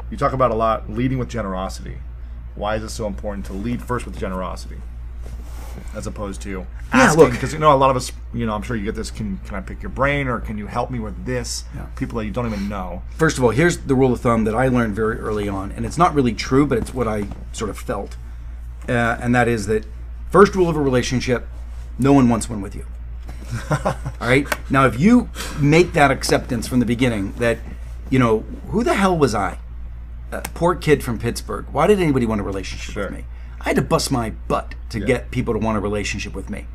you talk about a lot leading with generosity. Why is it so important to lead first with generosity, as opposed to asking? Because a lot of us, I'm sure you get this. Can I pick your brain, or can you help me with this? Yeah. People that you don't even know. First of all, here's the rule of thumb that I learned very early on, and it's not really true, but it's what I sort of felt, and that is that first rule of a relationship: no one wants one with you. All right. Now, if you make that acceptance from the beginning, that who the hell was I? A poor kid from Pittsburgh. Why did anybody want a relationship with me? I had to bust my butt to get people to want a relationship with me.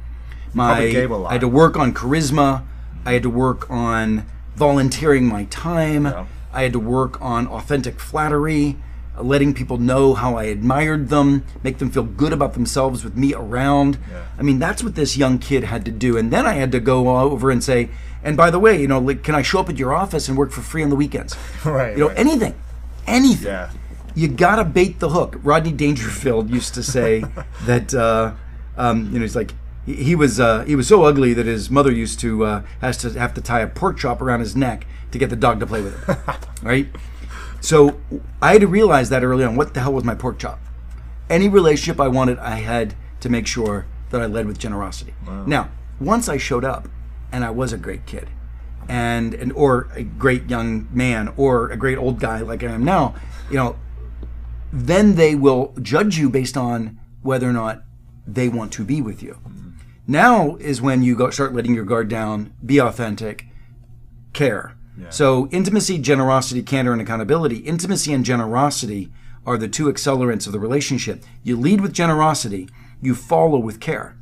I had to work on charisma. I had to work on volunteering my time. Yeah. I had to work on authentic flattery, letting people know how I admired them, make them feel good about themselves with me around. Yeah. I mean, that's what this young kid had to do. And then I had to go over and say, and by the way, can I show up at your office and work for free on the weekends? Right. Anything. Yeah. You gotta bait the hook. Rodney Dangerfield used to say that he's like he was so ugly that his mother used to have to tie a pork chop around his neck to get the dog to play with him. Right? So I had to realize that early on. What the hell was my pork chop? Any relationship I wanted, I had to make sure that I led with generosity. Wow. Now, once I showed up and I was a great kid, or a great young man, or a great old guy like I am now, then they will judge you based on whether or not they want to be with you. Mm-hmm. Now is when you start letting your guard down, be authentic, care. Yeah. So intimacy, generosity, candor, and accountability. Intimacy and generosity are the two accelerants of the relationship. You lead with generosity, you follow with care.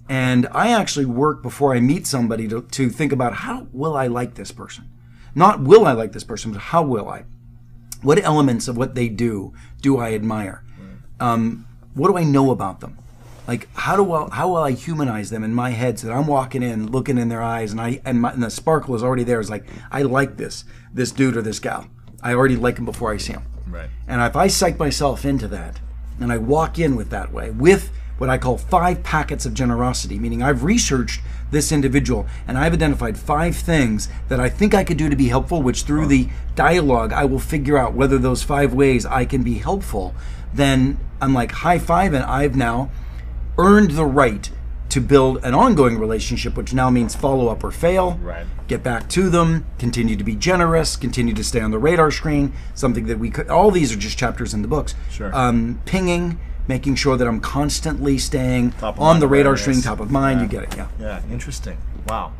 And I actually work before I meet somebody to think about, how will I like this person? Not will I like this person, but how will I? What elements of what they do I admire? Right. What do I know about them? Like, how will I humanize them in my head so that I'm walking in, looking in their eyes, and the sparkle is already there. It's like, I like this dude or this gal. I already like him before I see him. Right. And if I psych myself into that, and I walk in with that way, with what I call 5 packets of generosity, meaning I've researched this individual and I've identified 5 things that I think I could do to be helpful, which through the dialogue I will figure out whether those 5 ways I can be helpful. Then I'm like, high five, and I've now earned the right to build an ongoing relationship, which now means follow up or fail, get back to them, continue to be generous, continue to stay on the radar screen, something that we could, all these are just chapters in the books. Sure. Pinging, making sure that I'm constantly staying on the radar screen, top of mind. You get it, Yeah, interesting. Wow.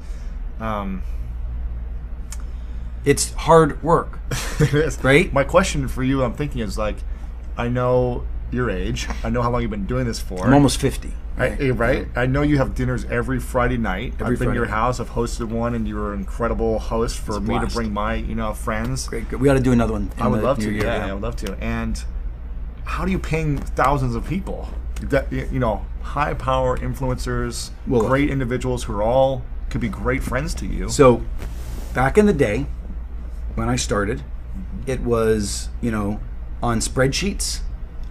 It's hard work. It is. Right? My question for you, I'm thinking, is like, I know your age. I know how long you've been doing this for. I'm almost 50. Right? I know you have dinners every Friday night. I've been to your house. I've hosted one, and you're an incredible host for me to bring my friends. Great. We got to do another one. I would love to. Yeah, I would love to. And how do you ping thousands of people? High power influencers, great individuals who are all could be great friends to you. So, back in the day, when I started, it was on spreadsheets,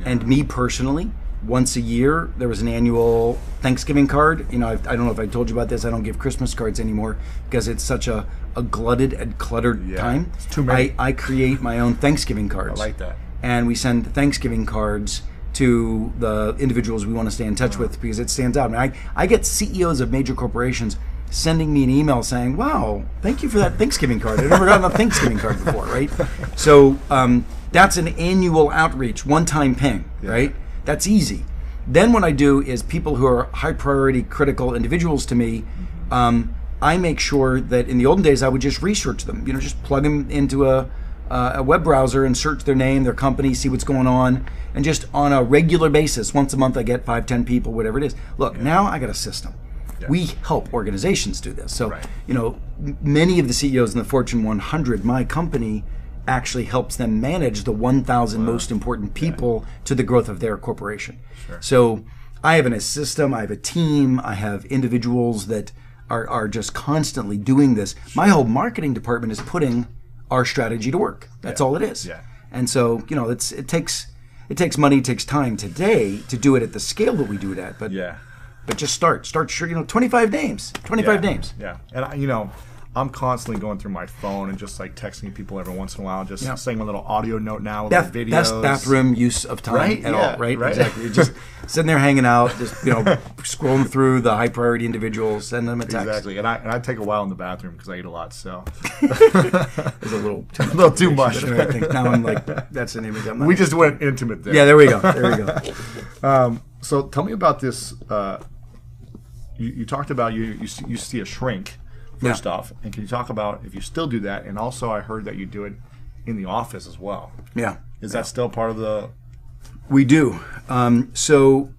and me personally, once a year there was an annual Thanksgiving card. I don't know if I told you about this. I don't give Christmas cards anymore because it's such a glutted and cluttered time. It's too many. I create my own Thanksgiving cards. I like that. And we send Thanksgiving cards to the individuals we want to stay in touch with because it stands out. I mean, I get CEOs of major corporations sending me an email saying, "Wow, thank you for that Thanksgiving card. I've never gotten a Thanksgiving card before," right? So that's an annual outreach, one-time ping, right? That's easy. Then what I do is people who are high priority critical individuals to me, I make sure that in the olden days I would just research them, just plug them into a web browser and search their name, their company, see what's going on, and just on a regular basis, once a month I get 5, 10 people, whatever it is. Look, now I got a system. We help organizations do this. So, many of the CEOs in the Fortune 100, my company actually helps them manage the 1,000 most important people to the growth of their corporation. Sure. So I have a system, I have a team, I have individuals that are just constantly doing this. My whole marketing department is putting our strategy to work. That's all it is. Yeah. And so, it takes money, it takes time today to do it at the scale that we do it at. But just start. 25 names. 25 names. Yeah. And I'm constantly going through my phone and just like texting people every once in a while, just saying a little audio note now with videos. Best bathroom use of time at all, right? Exactly. You're just sitting there hanging out, just scrolling through the high priority individuals, sending them a text. Exactly, and I take a while in the bathroom because I eat a lot, so it's a little too much. I think now I'm like, that's the name of it. We just went intimate there. Yeah, there we go. So tell me about this. You talked about you see a shrink. First off, and can you talk about if you still do that? And also, I heard that you do it in the office as well. Yeah. Is that still part of the... We do. So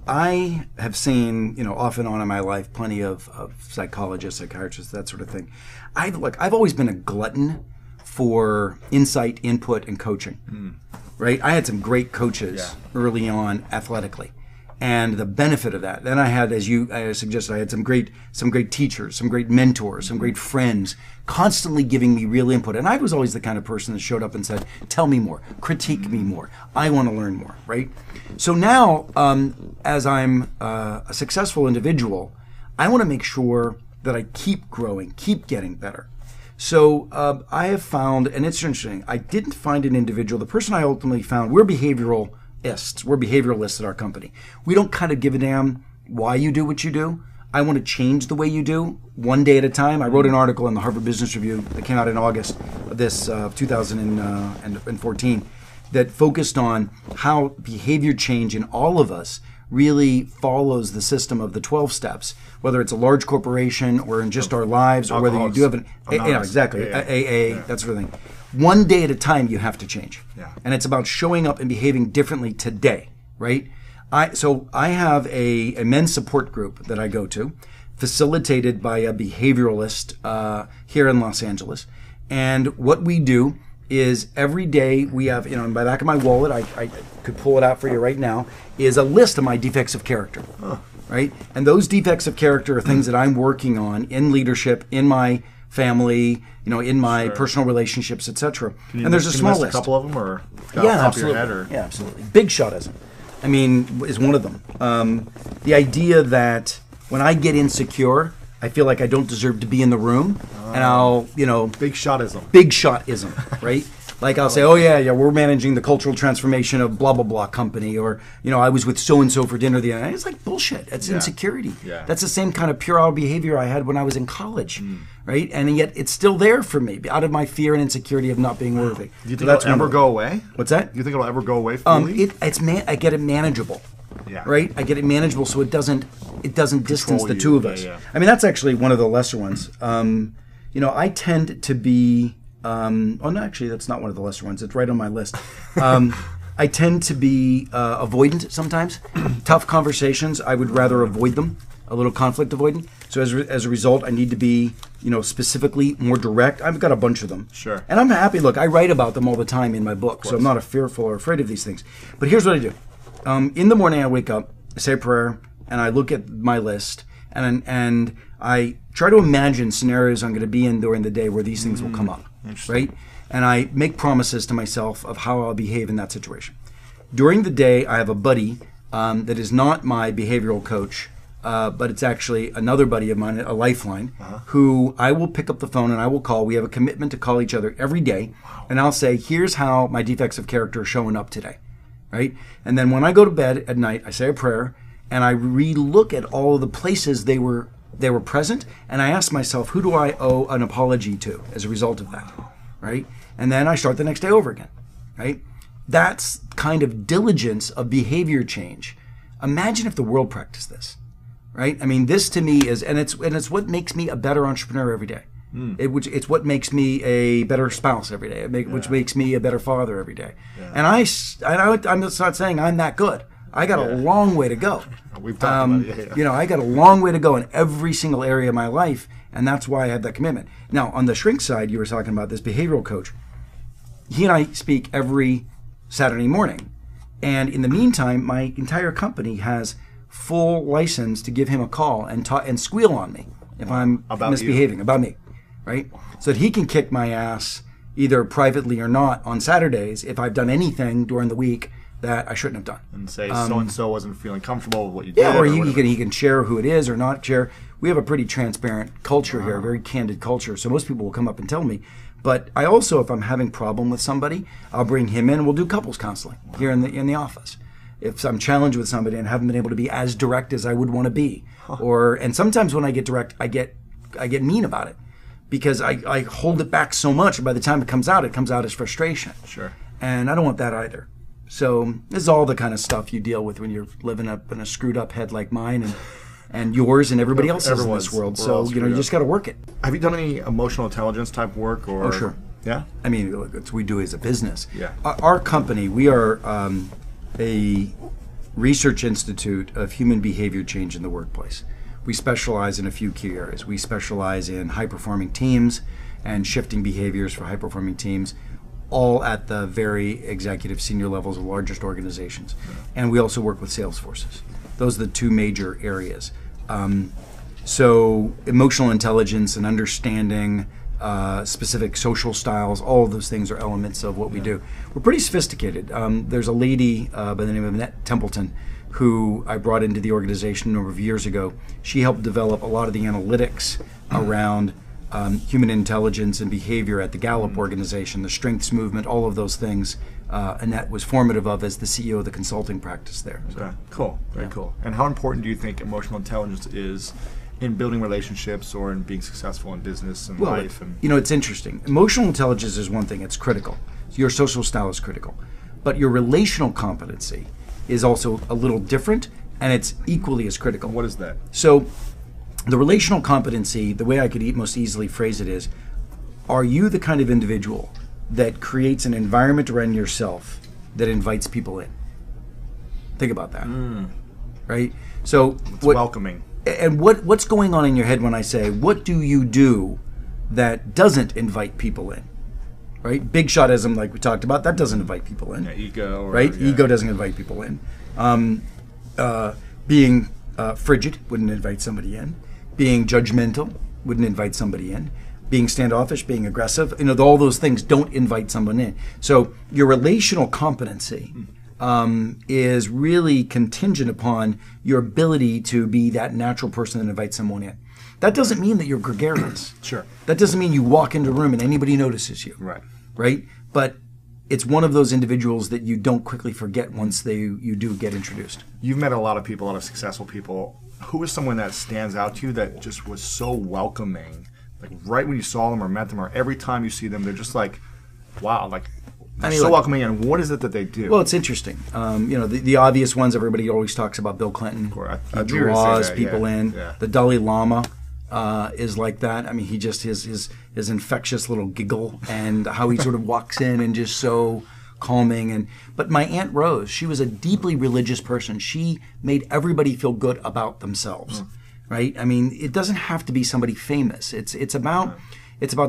I have seen, off and on in my life, plenty of psychologists, psychiatrists, that sort of thing. I've always been a glutton for insight, input, and coaching. Right? I had some great coaches early on athletically. And the benefit of that. Then I had, as you suggested, I had some great teachers, some great mentors, some great friends, constantly giving me real input. And I was always the kind of person that showed up and said, "Tell me more, critique me more. I want to learn more." Right. So now, as I'm a successful individual, I want to make sure that I keep growing, keep getting better. So I have found, and it's interesting. I didn't find an individual. The person I ultimately found, we're behavioralists. We're behavioralists at our company. We don't kind of give a damn why you do what you do. I want to change the way you do one day at a time. I wrote an article in the Harvard Business Review that came out in August of this 2014 that focused on how behavior change in all of us really follows the system of the 12 steps, whether it's a large corporation or in just our lives, or whether you do have an AA, that sort of thing. One day at a time, you have to change. And it's about showing up and behaving differently today, right? So I have a men's support group that I go to, facilitated by a behavioralist here in Los Angeles. And what we do is every day we have, in the back of my wallet, I could pull it out for you right now, is a list of my defects of character, right? And those defects of character are things that I'm working on in leadership, in my family, in my personal relationships, etc. And there's a small list. A couple of them, or absolutely. Yeah, absolutely. Big shotism, is one of them. The idea that when I get insecure, I feel like I don't deserve to be in the room, and I'll, big shotism. Big shotism, right? Like I'll say, "Oh yeah, we're managing the cultural transformation of blah blah blah company," or I was with so and so for dinner the other night. It's like bullshit. It's insecurity. That's the same kind of puerile behavior I had when I was in college, right? And yet it's still there for me, out of my fear and insecurity of not being worthy. Do you think it'll ever go away? What's that? Do you think it'll ever go away fully? I get it manageable. Right? I get it manageable so it doesn't distance the two of us. That's actually one of the lesser ones. I tend to be actually that's not one of the lesser ones. It's right on my list. I tend to be avoidant sometimes. Tough conversations, I would rather avoid them. A little conflict avoidant. So as a result, I need to be, specifically more direct. I've got a bunch of them. Sure. And I'm happy. Look, I write about them all the time in my book, so I'm not fearful or afraid of these things. But here's what I do. In the morning, I wake up, I say a prayer, and I look at my list, and I try to imagine scenarios I'm going to be in during the day where these things will come up, right? And I make promises to myself of how I'll behave in that situation. During the day, I have a buddy that is not my behavioral coach, but it's actually another buddy of mine, a lifeline, who I will pick up the phone and I will call. We have a commitment to call each other every day, and I'll say, "Here's how my defects of character are showing up today." Right? And then when I go to bed at night, I say a prayer, and I re-look at all of the places they were present, and I ask myself, who do I owe an apology to as a result of that? Right? And then I start the next day over again. Right? That's kind of diligence of behavior change. Imagine if the world practiced this. Right? This to me is, and it's what makes me a better entrepreneur every day. It's what makes me a better spouse every day, which makes me a better father every day. And I'm just not saying I'm that good. I got a long way to go. We've talked about it. I got a long way to go in every single area of my life, and that's why I have that commitment. Now, on the shrink side, you were talking about this behavioral coach. He and I speak every Saturday morning, and in the meantime, my entire company has full license to give him a call and squeal on me if I'm misbehaving about me. Right? So that he can kick my ass either privately or not on Saturdays if I've done anything during the week that I shouldn't have done. And say so-and-so wasn't feeling comfortable with what you did. Yeah, or he can share who it is or not share. We have a pretty transparent culture here, a very candid culture. So most people will come up and tell me. But I also, if I'm having problem with somebody, I'll bring him in and we'll do couples counseling here in the office. If I'm challenged with somebody and haven't been able to be as direct as I would want to be. And sometimes when I get direct, I get mean about it. Because I hold it back so much, and by the time it comes out as frustration. Sure. And I don't want that either. So this is all the kind of stuff you deal with when you're living up in a screwed up head like mine and yours and everybody else's in this world. So you just got to work it. Have you done any emotional intelligence type work? Or? Oh, sure. Yeah? I mean, it's what we do as a business. Yeah. Our company, we are a research institute of human behavior change in the workplace. We specialize in a few key areas. We specialize in high-performing teams and shifting behaviors for high-performing teams, all at the very executive senior levels of largest organizations. And we also work with sales forces. Those are the two major areas. So emotional intelligence and understanding specific social styles, all of those things are elements of what we do. We're pretty sophisticated. There's a lady by the name of Annette Templeton who I brought into the organization a number of years ago. She helped develop a lot of the analytics around human intelligence and behavior at the Gallup organization, the strengths movement, all of those things. Annette was formative of as the CEO of the consulting practice there. Okay, cool, very cool. And how important do you think emotional intelligence is in building relationships or in being successful in business and life? And it's interesting. Emotional intelligence is one thing, it's critical. Your social style is critical. But your relational competency is also a little different, and it's equally as critical. What is that? So the relational competency, the way I could most easily phrase it is, are you the kind of individual that creates an environment around yourself that invites people in? Think about that. Right? So it's welcoming. And what's going on in your head when I say, what do you do that doesn't invite people in? Right? Big shotism, like we talked about, that doesn't invite people in. Yeah, ego. Right? Yeah. Ego doesn't invite people in. Being frigid wouldn't invite somebody in. Being judgmental wouldn't invite somebody in. Being standoffish, being aggressive, all those things don't invite someone in. So your relational competency is really contingent upon your ability to be that natural person that invites someone in. That doesn't mean that you're gregarious. Sure. That doesn't mean you walk into a room and anybody notices you. Right. Right? But it's one of those individuals that you don't quickly forget once you do get introduced. You've met a lot of people, a lot of successful people. Who is someone that stands out to you that just was so welcoming? Like right when you saw them or met them or every time you see them, they're just like, wow, like so welcoming. And what is it that they do? Well, it's interesting. The obvious ones, everybody always talks about Bill Clinton. He draws people in. Yeah. The Dalai Lama is like that. I mean, he just his infectious little giggle and how he sort of walks in and just so calming. But my Aunt Rose, she was a deeply religious person. She made everybody feel good about themselves. Right? I mean, it doesn't have to be somebody famous. It's about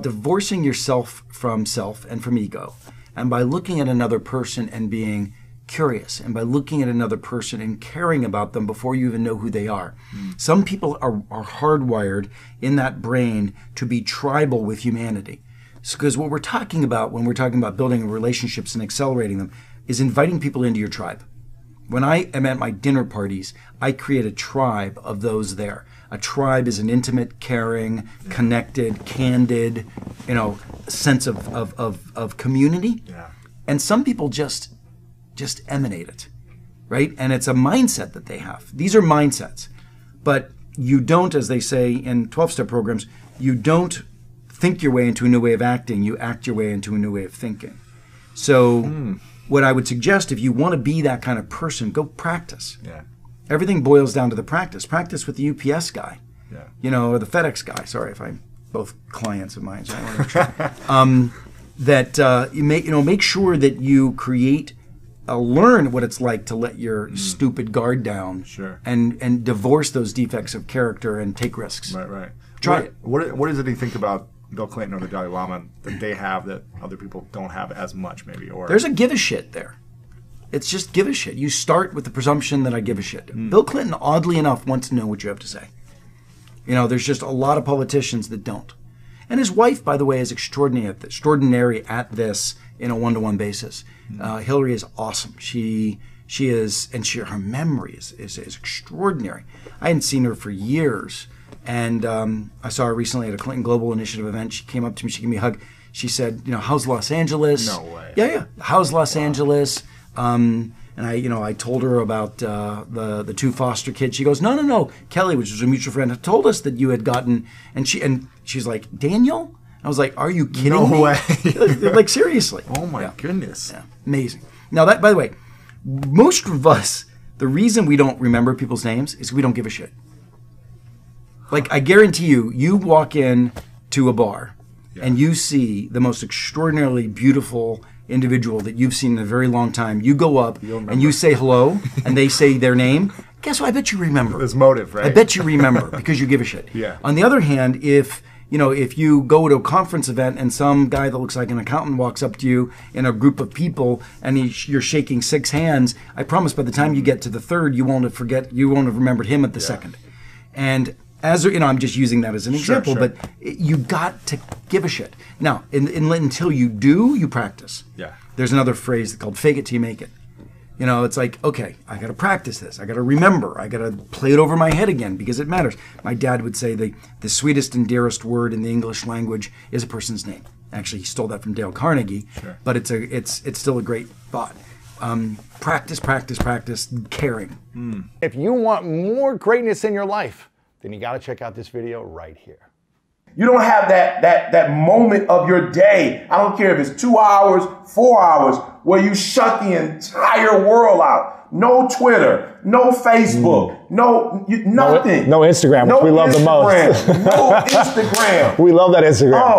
divorcing yourself from self and from ego. And by looking at another person and being curious, and by looking at another person and caring about them before you even know who they are. Some people are hardwired in that brain to be tribal with humanity. Because what we're talking about when we're talking about building relationships and accelerating them is inviting people into your tribe. When I am at my dinner parties, I create a tribe of those there. A tribe is an intimate, caring, connected, candid, sense of community. Yeah. And some people just emanate it, right? And it's a mindset that they have. These are mindsets. But you don't, as they say in 12-step programs, you don't think your way into a new way of acting. You act your way into a new way of thinking. So what I would suggest, if you want to be that kind of person, go practice. Yeah. Everything boils down to the practice. Practice with the UPS guy, or the FedEx guy. Sorry if I'm both clients of mine. So I want to make sure. Make sure that you create, learn what it's like to let your stupid guard down, and divorce those defects of character and take risks. Right. Try it. What is it you think about Bill Clinton or the Dalai Lama that they have that other people don't have as much, maybe? Or there's a give a shit there. It's just give a shit. You start with the presumption that I give a shit. Bill Clinton, oddly enough, wants to know what you have to say. There's just a lot of politicians that don't. And his wife, by the way, is extraordinary at this in a one-to-one basis. Hillary is awesome. She is, and her memory is extraordinary. I hadn't seen her for years, and I saw her recently at a Clinton Global Initiative event. She came up to me, she gave me a hug. She said, how's Los Angeles? No way. Yeah. How's Los Angeles? And I told her about the 2 foster kids. She goes, no. Kelly, which was a mutual friend, told us that you had gotten, and she's like, Daniel? I was like, are you kidding me? No way. Like, seriously. Oh my goodness. Yeah, amazing. Now that, by the way, most of us, the reason we don't remember people's names is we don't give a shit. Like, I guarantee you walk in to a bar and you see the most extraordinarily beautiful individual that you've seen in a very long time. You go up and you say hello and they say their name. Guess what? I bet you remember. There's motive, right? I bet you remember because you give a shit. Yeah. On the other hand, if you go to a conference event and some guy that looks like an accountant walks up to you in a group of people and you're shaking 6 hands, I promise by the time you get to the third, you won't have remembered him at the second. And I'm just using that as an example, but you got to give a shit. Now, until you do, you practice. Yeah. There's another phrase called fake it till you make it. It's like, okay, I got to practice this. I got to remember. I got to play it over my head again because it matters. My dad would say the sweetest and dearest word in the English language is a person's name. Actually, he stole that from Dale Carnegie, but it's still a great thought. Practice, caring. If you want more greatness in your life, then you got to check out this video right here. You don't have that moment of your day. I don't care if it's 2 hours, 4 hours, where you shut the entire world out. No Twitter, no Facebook, nothing. No Instagram, which we love the most. No Instagram. We love that Instagram. Oh.